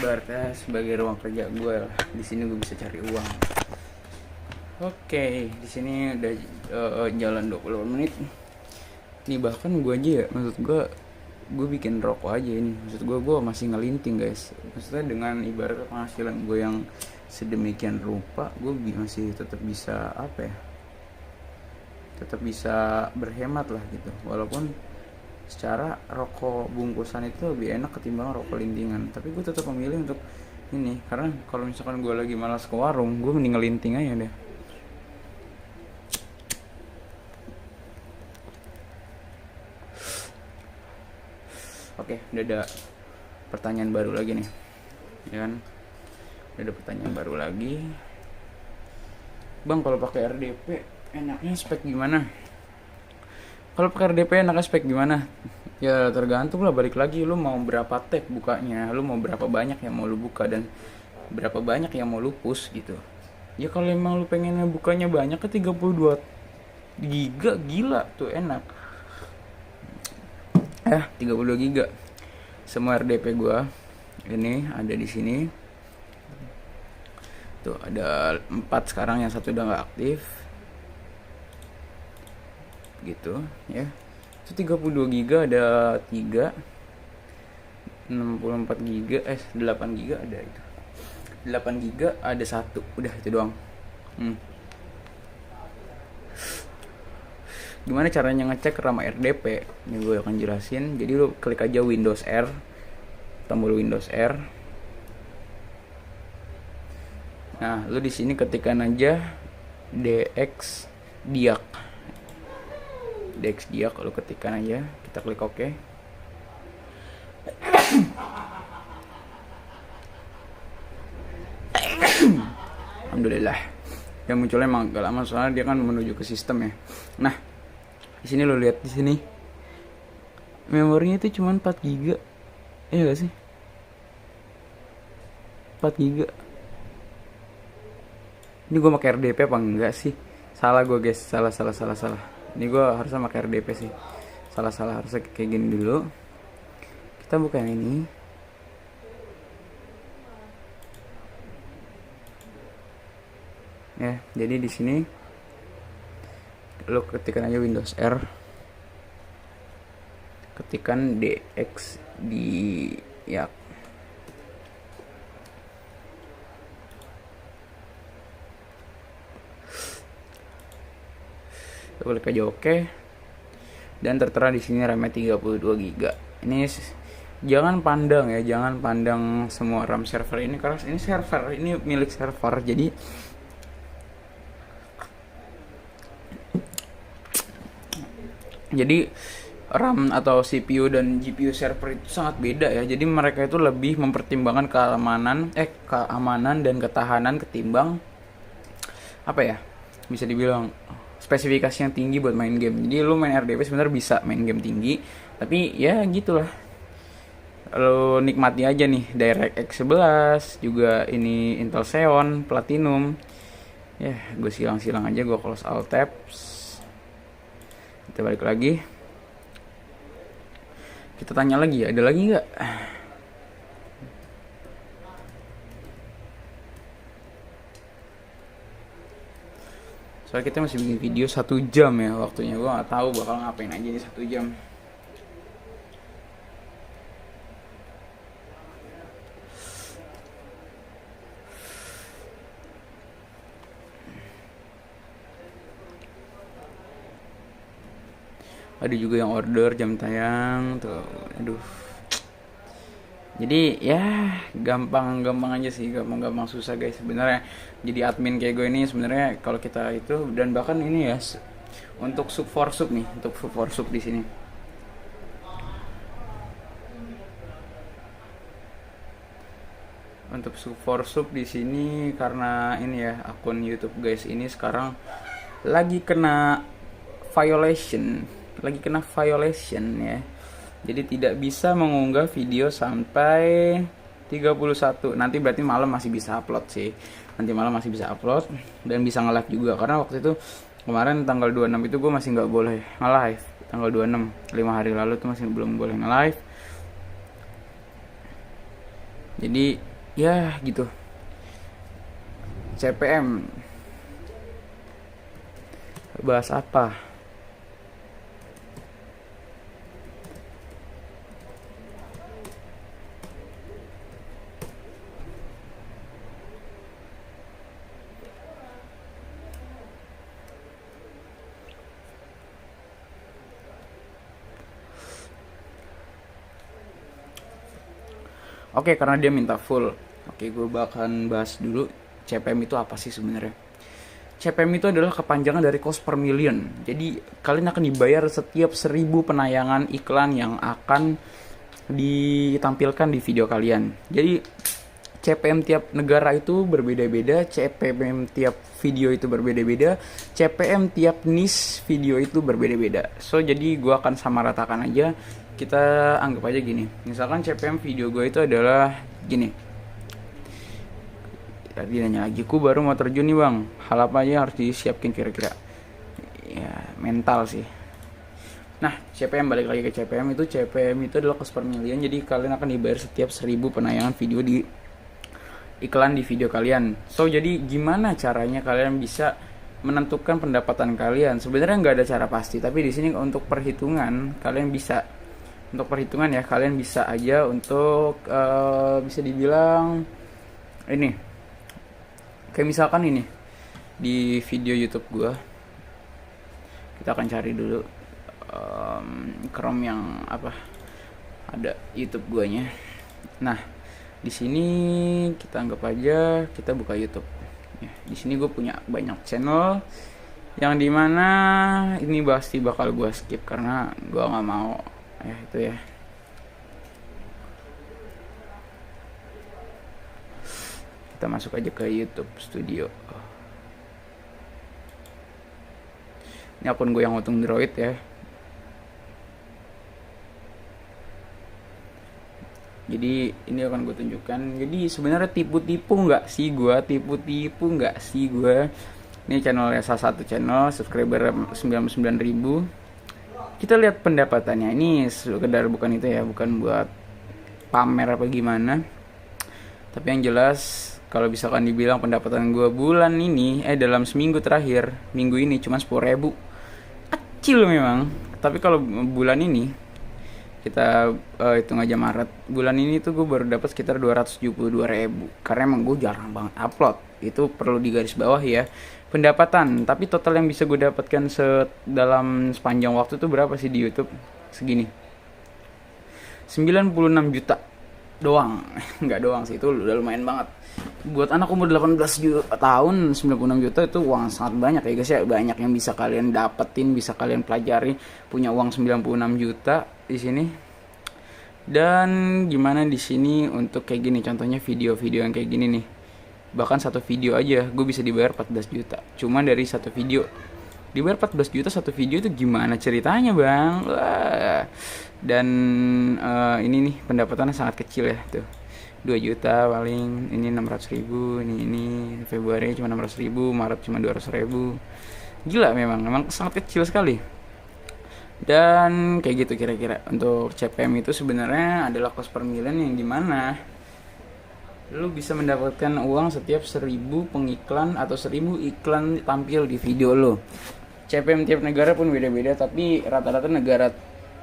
Berarti sebagai ruang kerja gue lah. Di sini gue bisa cari uang. Oke, di sini udah jalan 20 menit. Ini bahkan gue aja ya, maksud gue bikin rokok aja ini. Maksud gue masih ngelinting guys. Maksudnya dengan ibarat penghasilan gue yang sedemikian rupa, gue masih tetap bisa tetap bisa berhemat lah gitu. Walaupun secara rokok bungkusan itu lebih enak ketimbang rokok lintingan, tapi gue tetap memilih untuk ini karena kalau misalkan gue lagi malas ke warung, gue mending ngelinting aja deh. Oke, udah ada pertanyaan baru lagi nih, ya kan? Ada pertanyaan baru lagi, bang, kalau pakai RDP enaknya spek gimana? Kalau pakai RDP enaknya spek gimana? Ya tergantung lah, balik lagi lu mau berapa tab bukanya, lu mau berapa banyak yang mau lu buka dan berapa banyak yang mau lu push gitu. Ya kalau emang lu pengen bukanya banyak ke 32 giga, gila tuh enak. 32 giga. Semua RDP gua ini ada di sini. Tuh ada 4 sekarang, yang satu udah gak aktif gitu ya. Itu 32 giga ada 3, 64 giga 8 giga ada itu, 8 giga ada 1, udah itu doang. Gimana caranya ngecek RAM RDP? Ini gue akan jelasin. Jadi lu klik aja Windows R, tombol Windows R. Nah, lu di sini ketikkan aja DX Diak. DX Diak lu ketikkan aja, kita klik OK. Alhamdulillah. Yang munculnya emang gak lama soalnya dia kan menuju ke sistem ya. Nah, di sini lo lihat di sini. Memorinya itu cuma 4 GB. Iya gak sih? 4 GB. Ini gue pakai RDP apa enggak sih? Salah gue guys, salah. Ini gue harusnya pakai RDP sih. Salah, harusnya kayak gini dulu. Kita buka yang ini. Ya, jadi di sini lo ketikkan aja Windows R, ketikkan DX di ya. Klik aja OK. Dan tertera di sini RAM-nya 32 GB. Ini jangan pandang semua RAM server ini, karena ini server, ini milik server. Jadi Jadi RAM atau CPU dan GPU server itu sangat beda ya. Jadi mereka itu lebih mempertimbangkan keamanan dan ketahanan ketimbang apa ya? Bisa dibilang spesifikasi yang tinggi buat main game. Jadi lu main RDP sebenarnya bisa main game tinggi, tapi ya gitulah. Lo nikmati aja nih DirectX 11, juga ini Intel Xeon Platinum. Ya, gue silang-silang aja, gue close alt tabs. Kita balik lagi. Kita tanya lagi, ada lagi nggak? Soalnya kita masih bikin video 1 jam ya waktunya. Gue nggak tahu bakal ngapain aja di 1 jam. Ada juga yang order jam tayang tuh, aduh. Jadi ya gampang aja sih, gampang susah guys sebenarnya. Jadi admin kayak gue ini sebenarnya kalau kita itu, dan bahkan ini ya untuk sub for sub nih, untuk sub for sub di sini. Untuk sub for sub di sini karena ini ya akun YouTube guys ini sekarang lagi kena violation ya. Jadi tidak bisa mengunggah video sampai 31. Nanti berarti malam masih bisa upload sih. Nanti malam masih bisa upload dan bisa nge-live juga, karena waktu itu kemarin tanggal 26 itu gue masih nggak boleh nge-live. Tanggal 26, 5 hari lalu tuh masih belum boleh nge-live. Jadi ya gitu. CPM bahas apa? Oke, karena dia minta full. Oke, gue bakal bahas dulu CPM itu apa sih sebenarnya. CPM itu adalah kepanjangan dari cost per million. Jadi kalian akan dibayar setiap 1000 penayangan iklan yang akan ditampilkan di video kalian. Jadi CPM tiap negara itu berbeda-beda, CPM tiap video itu berbeda-beda, CPM tiap niche video itu berbeda-beda. So jadi gue akan samaratakan aja. Kita anggap aja gini, misalkan CPM video gue itu adalah gini. Tadi nanya lagi, ku baru mau terjun nih bang, hal apa aja yang harus disiapin kira-kira? Ya mental sih. Nah CPM, balik lagi ke CPM itu adalah cost per million. Jadi kalian akan dibayar setiap 1000 penayangan video di iklan di video kalian. So jadi gimana caranya kalian bisa menentukan pendapatan kalian? Sebenarnya nggak ada cara pasti, tapi di sini untuk perhitungan kalian bisa. Untuk perhitungan ya kalian bisa aja untuk bisa dibilang ini. Kayak misalkan ini di video YouTube gue, kita akan cari dulu Chrome yang apa ada YouTube guanya. Nah di sini kita anggap aja kita buka YouTube. Ya, di sini gue punya banyak channel yang dimana ini pasti bakal gue skip karena gue nggak mau ya itu ya. Kita masuk aja ke YouTube Studio. Ini akun gue yang untung Droid ya. Jadi ini akan gue tunjukkan. Jadi sebenarnya tipu-tipu nggak sih gue? Ini channelnya salah satu channel, subscriber 99.000. Kita lihat pendapatannya. Ini sekedar bukan itu ya, bukan buat pamer apa gimana. Tapi yang jelas kalau misalkan dibilang pendapatan gue bulan ini dalam seminggu terakhir, minggu ini cuma 10.000. Kecil memang. Tapi kalau bulan ini kita hitung aja Maret, bulan ini tuh gue baru dapat sekitar 272.000. Karena emang gue jarang banget upload. Itu perlu digarisbawahi ya. Pendapatan, tapi total yang bisa gue dapatkan dalam sepanjang waktu tuh berapa sih di YouTube? Segini. 96 juta. doang. Nggak doang sih, itu udah lumayan banget buat anak umur 18 tahun. 96 juta itu uang sangat banyak ya guys ya. Banyak yang bisa kalian dapetin, bisa kalian pelajari. Punya uang 96 juta di sini. Dan gimana di sini untuk kayak gini, contohnya video-video yang kayak gini nih. Bahkan satu video aja gue bisa dibayar 14 juta cuma dari satu video. Dibayar 14 juta satu video itu gimana ceritanya bang? Wah. Dan ini nih pendapatannya sangat kecil ya tuh, 2 juta paling. Ini 600 ribu. Ini Februari cuma 600 ribu, Maret cuma 200 ribu. Gila, memang sangat kecil sekali. Dan kayak gitu kira-kira untuk CPM itu sebenarnya adalah cost per million, yang dimana lu bisa mendapatkan uang setiap 1000 pengiklan atau 1000 iklan tampil di video lo. CPM tiap negara pun beda-beda, tapi rata-rata negara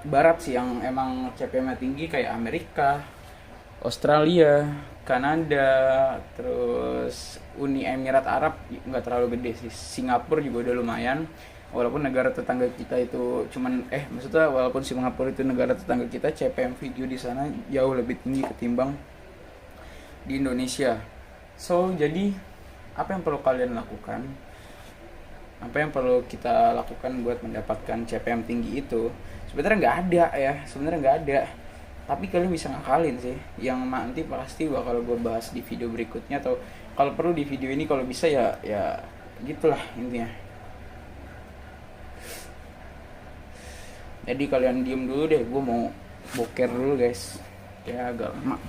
barat sih yang emang CPM-nya tinggi, kayak Amerika, Australia, Kanada, terus Uni Emirat Arab nggak terlalu gede sih. Singapura juga udah lumayan. Walaupun negara tetangga kita itu maksudnya walaupun Singapura itu negara tetangga kita, CPM video di sana jauh lebih tinggi ketimbang di Indonesia. So, jadi apa yang perlu kalian lakukan? Apa yang perlu kita lakukan buat mendapatkan CPM tinggi itu? Sebenarnya nggak ada ya, sebenarnya nggak ada. Tapi kalian bisa ngakalin sih, yang nanti pasti bakal gue bahas di video berikutnya, atau kalau perlu di video ini kalau bisa ya gitulah intinya. Jadi kalian diem dulu deh, gue mau boker dulu guys, ya agak lama.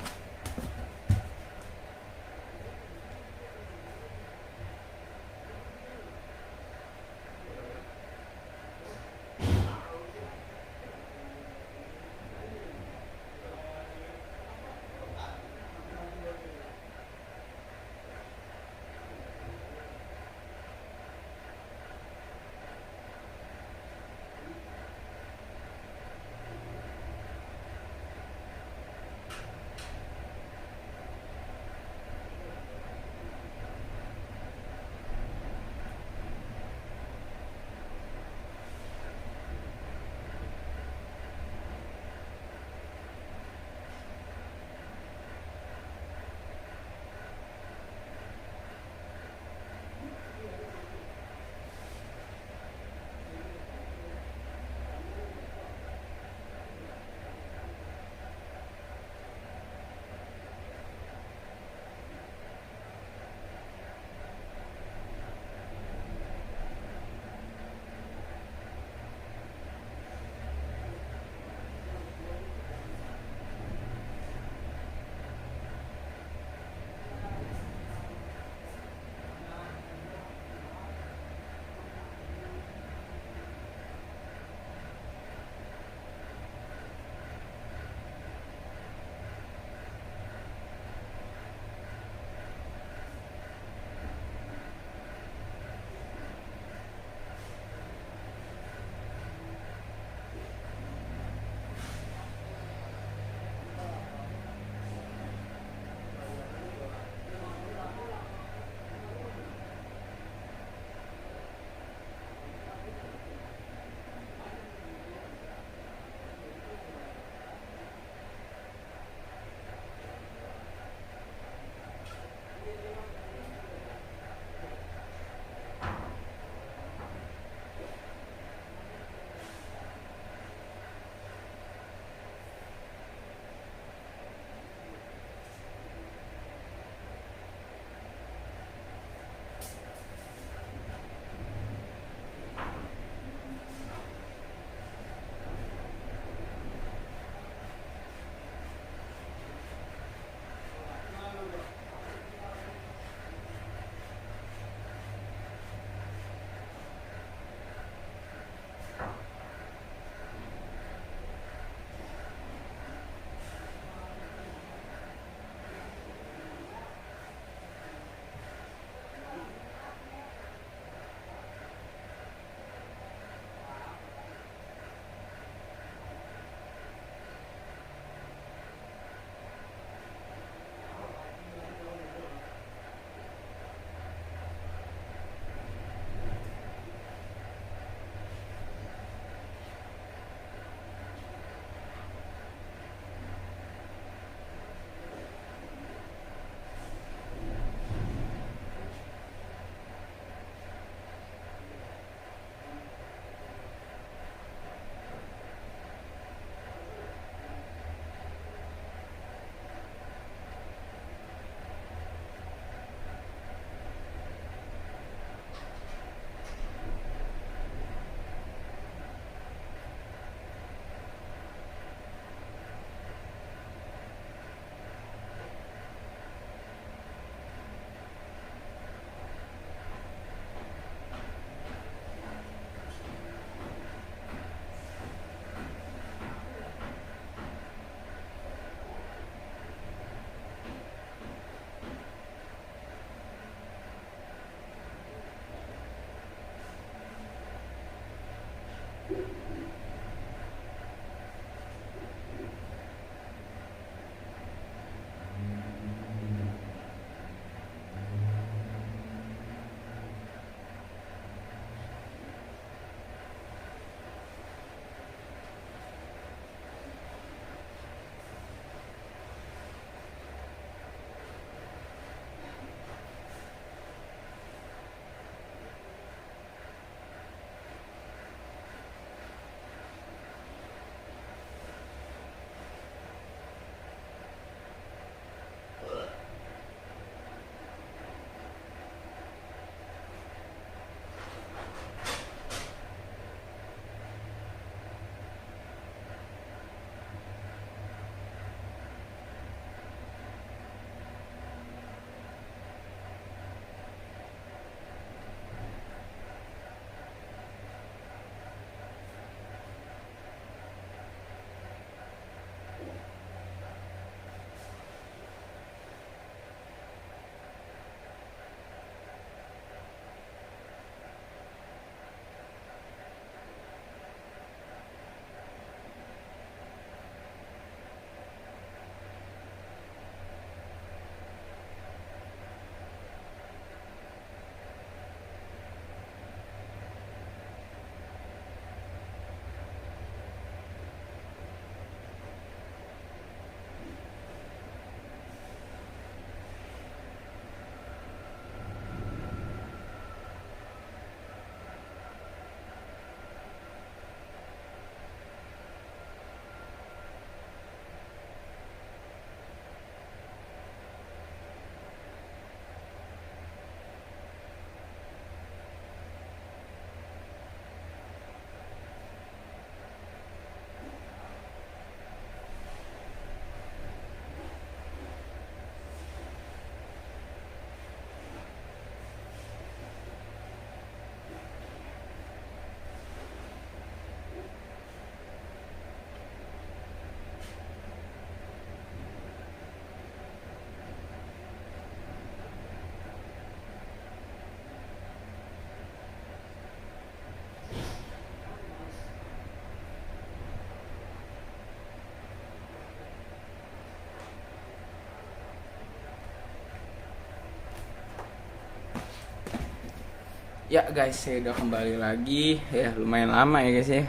Ya guys, saya udah kembali lagi. Ya lumayan lama ya guys ya.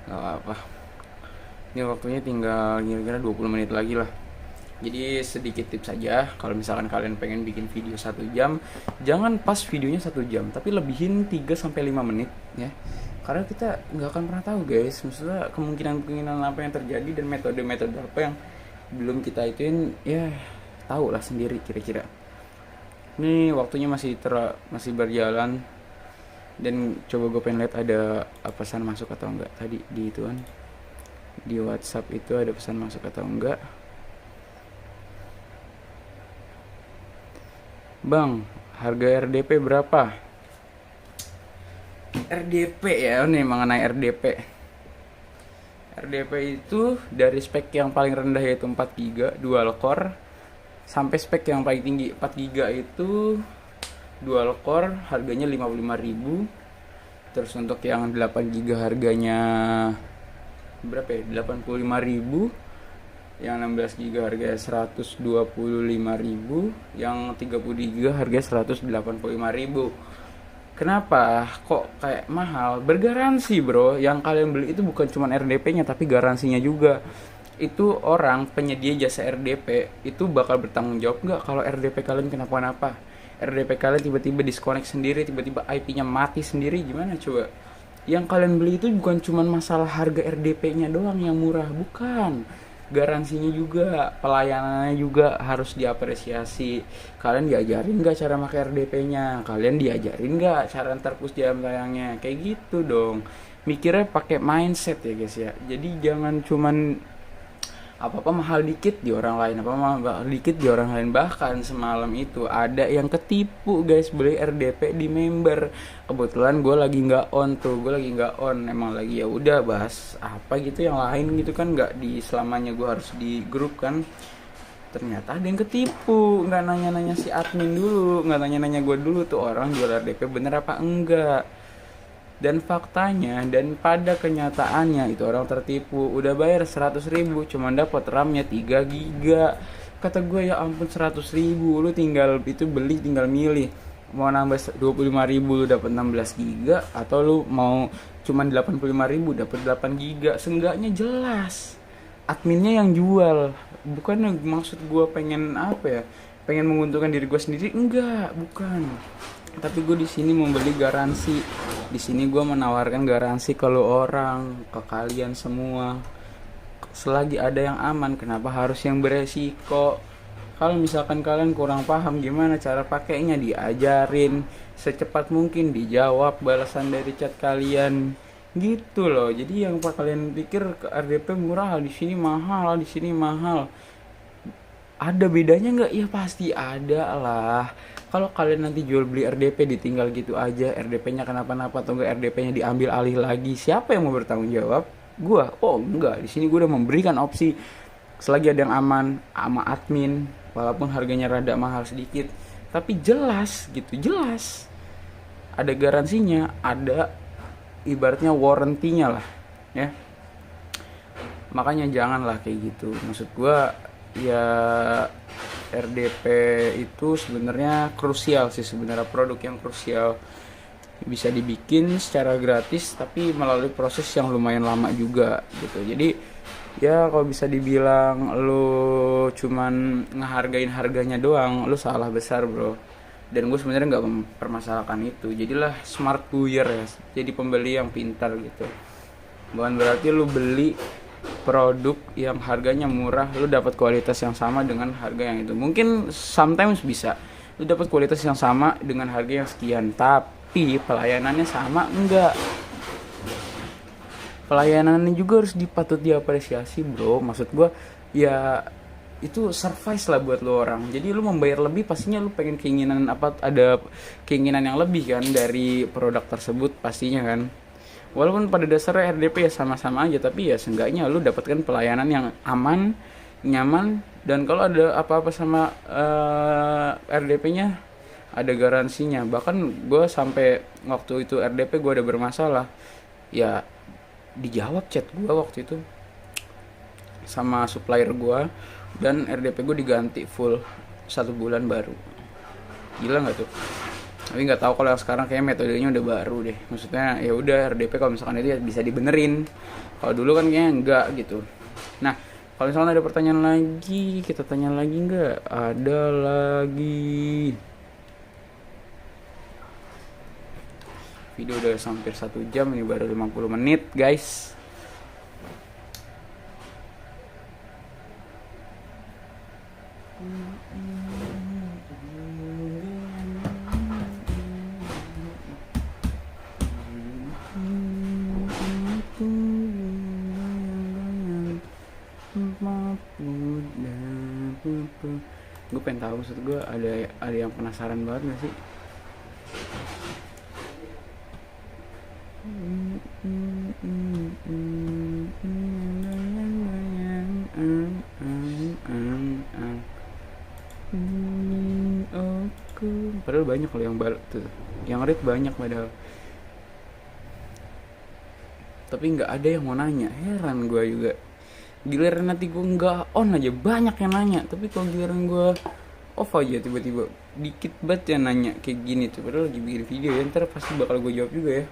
Gak apa-apa. Ini waktunya tinggal kira-kira 20 menit lagi lah. Jadi sedikit tips saja. Kalau misalkan kalian pengen bikin video 1 jam, jangan pas videonya 1 jam, tapi lebihin 3-5 menit ya. Karena kita nggak akan pernah tahu guys. Maksudnya kemungkinan apa yang terjadi dan metode-metode apa yang belum kita ituin, ya tahu lah sendiri kira-kira. Ini waktunya masih berjalan, dan coba gue pengen lihat ada pesan masuk atau enggak tadi di ituan, di WhatsApp itu ada pesan masuk atau enggak. Bang, harga RDP berapa? RDP ya, nih mengenai RDP. RDP itu dari spek yang paling rendah yaitu 4 GB dual core sampai spek yang paling tinggi 4 GB itu dual core harganya 55.000. Terus untuk yang 8 GB harganya berapa ya? 85.000. Yang 16 GB harganya 125.000, yang 30 GB harganya 185.000. Kenapa kok kayak mahal? Bergaransi bro, yang kalian beli itu bukan cuma RDP-nya tapi garansinya juga. Itu orang penyedia jasa RDP itu bakal bertanggung jawab nggak kalau RDP kalian kenapa-napa? RDP kalian tiba-tiba disconnect sendiri, tiba-tiba IP-nya mati sendiri, gimana coba? Yang kalian beli itu bukan cuma masalah harga RDP-nya doang yang murah, bukan. Garansinya juga, pelayanannya juga harus diapresiasi. Kalian diajarin nggak cara pakai RDP-nya? Kalian diajarin nggak cara terpus jam tayangnya? Kayak gitu dong. Mikirnya pakai mindset ya guys ya. Jadi jangan cuman apa-apa mahal dikit di orang lain, apa mahal dikit di orang lain. Bahkan semalam itu ada yang ketipu guys, beli RDP di member. Kebetulan gue lagi nggak on, emang lagi ya udah bahas apa gitu yang lain gitu kan, nggak di selamanya gue harus di grup kan. Ternyata ada yang ketipu, nggak nanya-nanya si admin dulu, nggak nanya-nanya gue dulu tuh orang jual RDP bener apa enggak. Dan faktanya dan pada kenyataannya itu orang tertipu. Udah bayar 100.000 cuman dapat RAM-nya 3 giga. Kata gue ya ampun, 100.000 lu tinggal itu beli, tinggal milih mau nambah 25.000 lu dapat 16 giga, atau lu mau cuman 85.000 dapat 8 giga. Seenggaknya jelas adminnya yang jual. Bukan maksud gue pengen apa ya, pengen menguntungkan diri gue sendiri, enggak, bukan. Tapi gue di sini membeli garansi. Di sini gue menawarkan garansi ke lo orang, ke kalian semua. Selagi ada yang aman, kenapa harus yang beresiko? Kalau misalkan kalian kurang paham gimana cara pakainya, diajarin secepat mungkin, dijawab balasan dari chat kalian. Gitu loh. Jadi yang kalian pikir ke RDP murah, di sini mahal, di sini mahal. Ada bedanya nggak? Ya pasti ada lah. Kalau kalian nanti jual beli RDP ditinggal gitu aja, RDP-nya kenapa-napa atau enggak RDP-nya diambil alih lagi, siapa yang mau bertanggung jawab? Gua. Oh enggak, di sini gua udah memberikan opsi selagi ada yang aman sama admin, walaupun harganya rada mahal sedikit, tapi jelas gitu, jelas. Ada garansinya, ada ibaratnya warranty-nya lah, ya. Makanya janganlah kayak gitu. Maksud gua ya RDP itu sebenarnya krusial sih, sebenarnya produk yang krusial, bisa dibikin secara gratis tapi melalui proses yang lumayan lama juga gitu. Jadi ya kalau bisa dibilang lu cuman ngehargain harganya doang, lu salah besar bro. Dan gue sebenarnya nggak mempermasalahkan itu. Jadilah smart buyer ya, jadi pembeli yang pintar gitu. Bukan berarti lu beli produk yang harganya murah lu dapat kualitas yang sama dengan harga yang itu. Mungkin sometimes bisa lu dapat kualitas yang sama dengan harga yang sekian, tapi pelayanannya sama enggak. Pelayanannya juga harus dipatut diapresiasi bro. Maksud gua ya itu service lah buat lu orang. Jadi lu membayar lebih, pastinya lu pengen keinginan apa, ada keinginan yang lebih kan dari produk tersebut pastinya kan. Walaupun pada dasarnya RDP ya sama-sama aja, tapi ya seenggaknya lu dapatkan pelayanan yang aman, nyaman, dan kalau ada apa-apa sama RDP-nya ada garansinya. Bahkan gue sampai waktu itu RDP gue ada bermasalah, ya dijawab chat gue waktu itu sama supplier gue, dan RDP gue diganti full 1 bulan baru. Gila nggak tuh? Tapi nggak tahu kalau yang sekarang kayak metodenya udah baru deh. Maksudnya ya udah RDP kalau misalkan itu ya bisa dibenerin. Kalau dulu kan kayaknya enggak gitu. Nah, kalau misalkan ada pertanyaan lagi, kita tanya lagi nggak? Ada lagi. Video udah hampir 1 jam, ini baru 50 menit guys. Gue pengen tahu, maksud gue ada yang penasaran banget gak sih? Padahal banyak loh yang tuh, yang read banyak padahal, tapi nggak ada yang mau nanya. Heran gue juga. Giliran nanti gue nggak on aja banyak yang nanya, tapi kalau giliran gue off aja tiba-tiba dikit banget yang nanya kayak gini tuh. Padahal lagi bikin video ya, ntar pasti bakal gue jawab juga ya.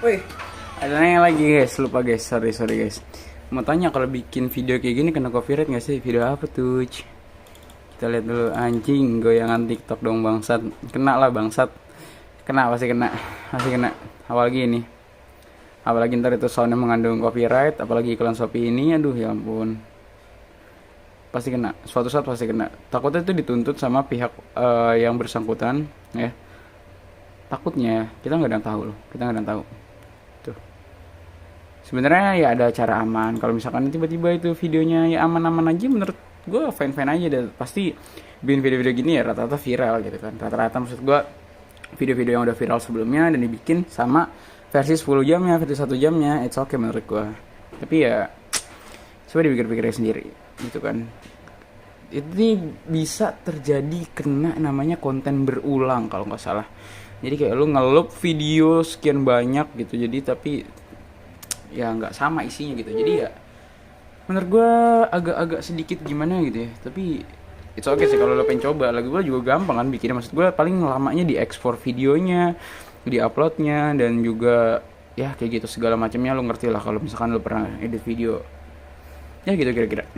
Wih, ada nanya lagi guys, lupa guys, sorry guys. Mau tanya kalau bikin video kayak gini kena copyright nggak sih? Video apa tuh? Kita lihat dulu. Anjing, goyangan TikTok dong bangsat. Kena lah bangsat. Kena, pasti kena. Apalagi ini. Apalagi ntar itu soundnya mengandung copyright, apalagi iklan Shopee ini, aduh ya ampun. Pasti kena, suatu saat pasti kena. Takutnya itu dituntut sama pihak yang bersangkutan, ya. Takutnya, kita nggak ada yang tahu loh, kita nggak ada yang tahu. Tuh. Sebenarnya ya ada cara aman. Kalau misalkan tiba-tiba itu videonya ya aman-aman aja, menurut gue fine-fine aja deh. Pasti bikin video-video gini ya rata-rata viral gitu kan. Rata-rata maksud gue video-video yang udah viral sebelumnya dan dibikin sama versi 10 jamnya, versi 1 jamnya, it's okay menurut gue. Tapi ya coba dipikir-pikirnya sendiri gitu kan. Ini bisa terjadi kena namanya konten berulang kalau nggak salah. Jadi kayak lu nge-loop video sekian banyak gitu, jadi tapi ya nggak sama isinya gitu. Jadi ya menurut gue agak-agak sedikit gimana gitu ya. Tapi it's okay sih kalau lo pengen coba. Lagi gue juga gampang kan bikinnya. Maksud gue paling lamanya di ekspor videonya, di uploadnya, dan juga ya kayak gitu segala macamnya lo ngerti lah kalau misalkan lo pernah edit video. Ya gitu kira-kira.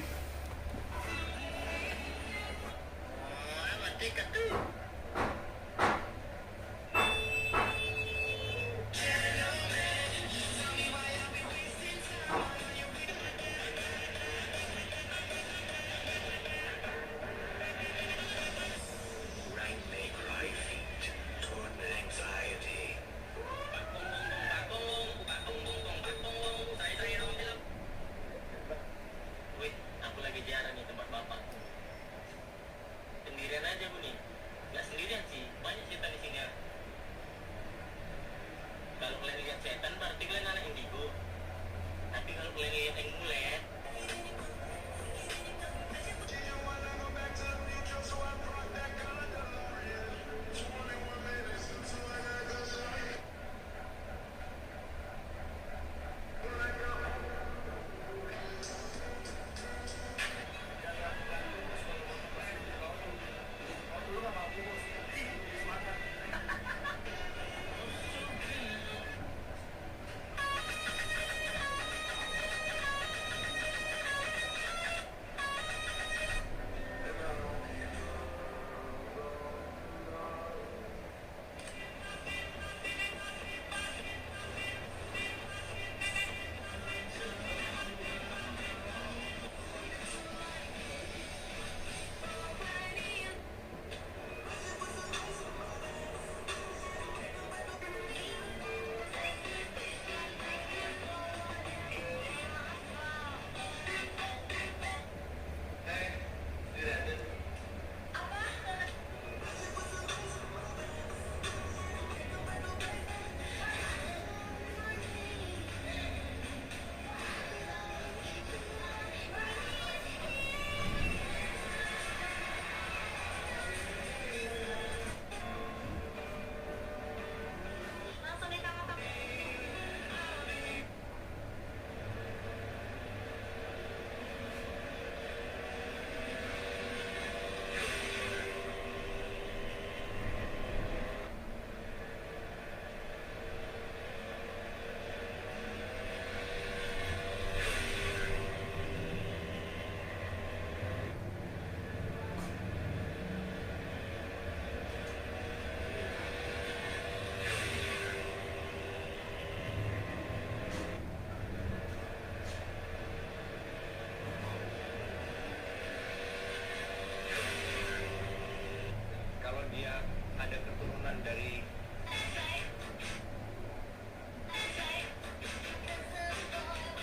dia ada keturunan dari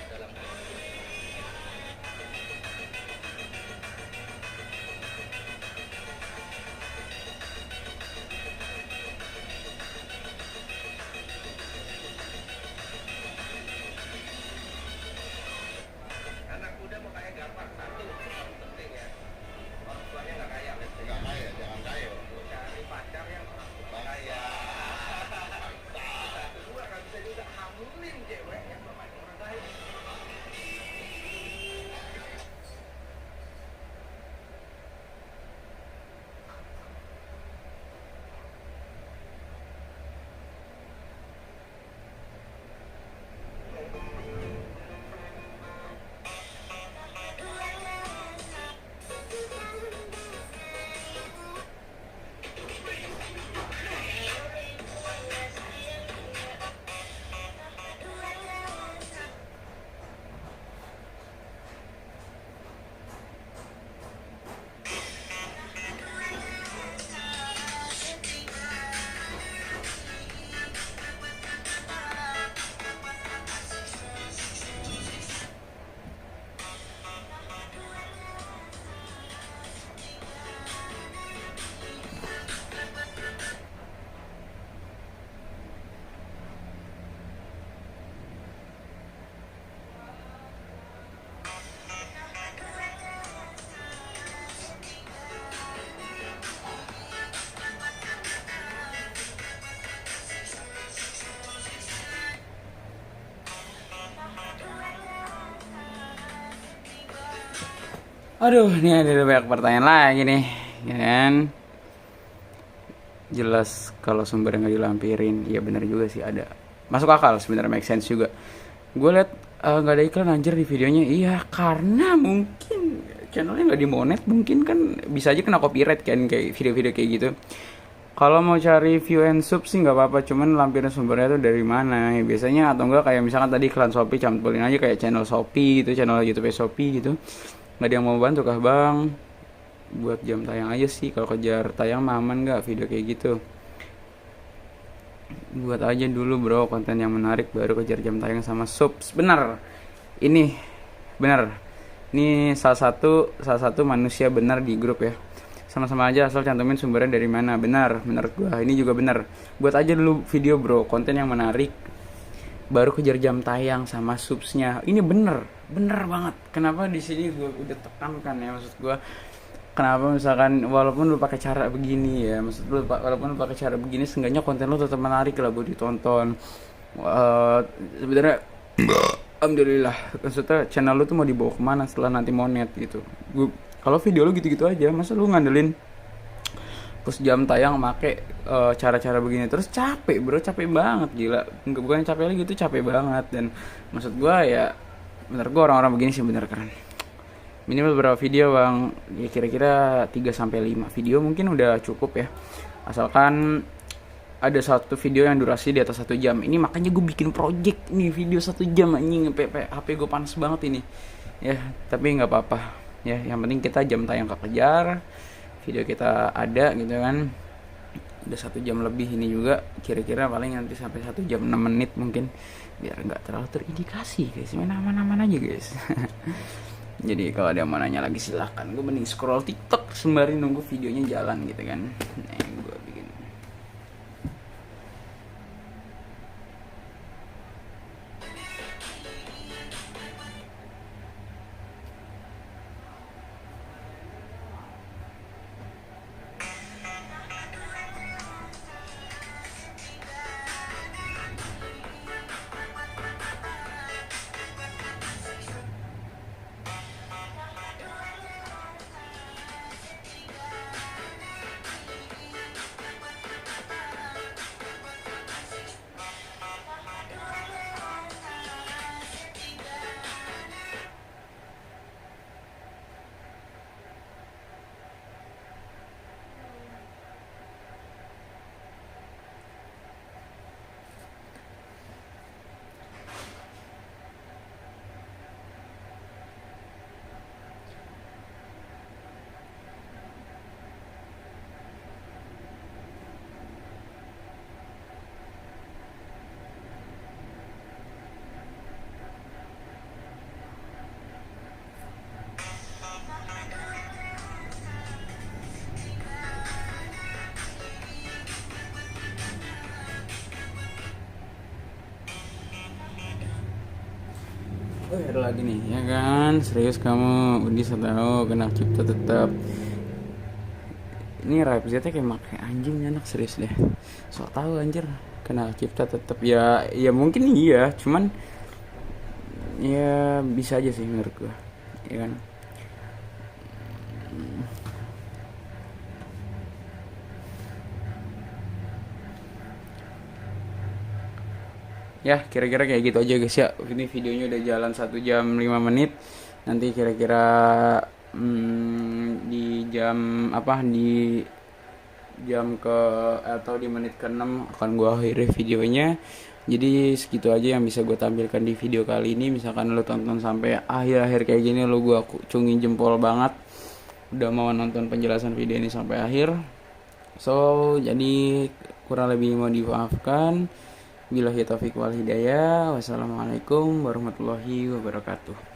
dalam anak muda mau kaya gampang, satu penting ya, orang tuanya nggak kaya, nggak kaya, jangan kaya, cari pacar yang orang tua kaya. Kedua nggak bisa juga hamilin cewek yang bapaknya orang kaya. Aduh, ini ada banyak pertanyaan lagi nih, ya kan? Jelas kalau sumbernya nggak dilampirin, iya bener juga sih ada. Masuk akal sebenarnya, make sense juga. Gue liat nggak ada iklan anjir di videonya. Iya, karena mungkin channelnya nggak dimonet, mungkin kan bisa aja kena copyright kan kayak video-video kayak gitu. Kalau mau cari view and sub sih nggak apa-apa, cuman lampirin sumbernya tuh dari mana ya, biasanya. Atau enggak kayak misalkan tadi iklan Shopee, campulin aja kayak channel Shopee gitu, channel YouTube Shopee gitu. Nggak ada yang mau bantu kah bang? Buat jam tayang aja sih, kalau kejar tayang mah aman nggak video kayak gitu? Buat aja dulu bro konten yang menarik, baru kejar jam tayang sama subs. Bener, ini bener, ini salah satu manusia benar di grup ya. Sama-sama aja asal cantumin sumbernya dari mana. Benar, menurut gua ini juga benar. Buat aja dulu video bro konten yang menarik, baru kejar jam tayang sama subsnya. Ini bener banget. Kenapa di sini gue udah tekankan ya, maksud gue kenapa misalkan walaupun lu pakai cara begini ya, maksud lu walaupun lu pakai cara begini, seenggaknya konten lu tetap menarik lah buat ditonton. Sebenarnya alhamdulillah, maksudnya channel lu tuh mau dibawa kemana setelah nanti monet gitu. Kalau video lu gitu-gitu aja, masa lu ngandelin terus jam tayang make cara-cara begini terus, capek bro, capek banget gila. Bukan capek lagi, itu capek banget. Dan maksud gua ya, bener gua orang-orang begini sih bener keren. Minimal beberapa video bang, ya kira-kira 3-5 video mungkin udah cukup ya, asalkan ada satu video yang durasi di atas 1 jam. Ini makanya gue bikin project nih video 1 jam anjing, HP gue panas banget ini ya. Tapi nggak apa-apa ya, yang penting kita jam tayang kekejar, video kita ada gitu kan. Udah 1 jam lebih ini juga, kira-kira paling nanti sampai 1 jam 6 menit mungkin, biar nggak terlalu terindikasi guys, main aman-aman aja guys. Jadi kalau ada yang mau nanya lagi silahkan, gue mending scroll TikTok sembari nunggu videonya jalan gitu kan. Nah, gue bikin Oh, ada lagi nih, ya kan? Serius kamu, Udis tahu kena cipta tetap. Ini rap Z kayak makai anjing nih anak, serius deh. Sok tahu anjir, kena cipta tetap ya, ya mungkin iya, cuman ya bisa aja sih menurut gua, ya kan? Ya kira-kira kayak gitu aja guys ya. Ini videonya udah jalan 1 jam 5 menit. Nanti kira-kira di jam apa, di jam ke atau di menit ke-6 akan gue akhiri videonya. Jadi segitu aja yang bisa gue tampilkan di video kali ini. Misalkan lo tonton sampai akhir-akhir kayak gini, lo gue acungin jempol banget udah mau nonton penjelasan video ini sampai akhir. So jadi kurang lebih mau dimaafkan. Billahi taufiq wal hidayah. Wassalamualaikum warahmatullahi wabarakatuh.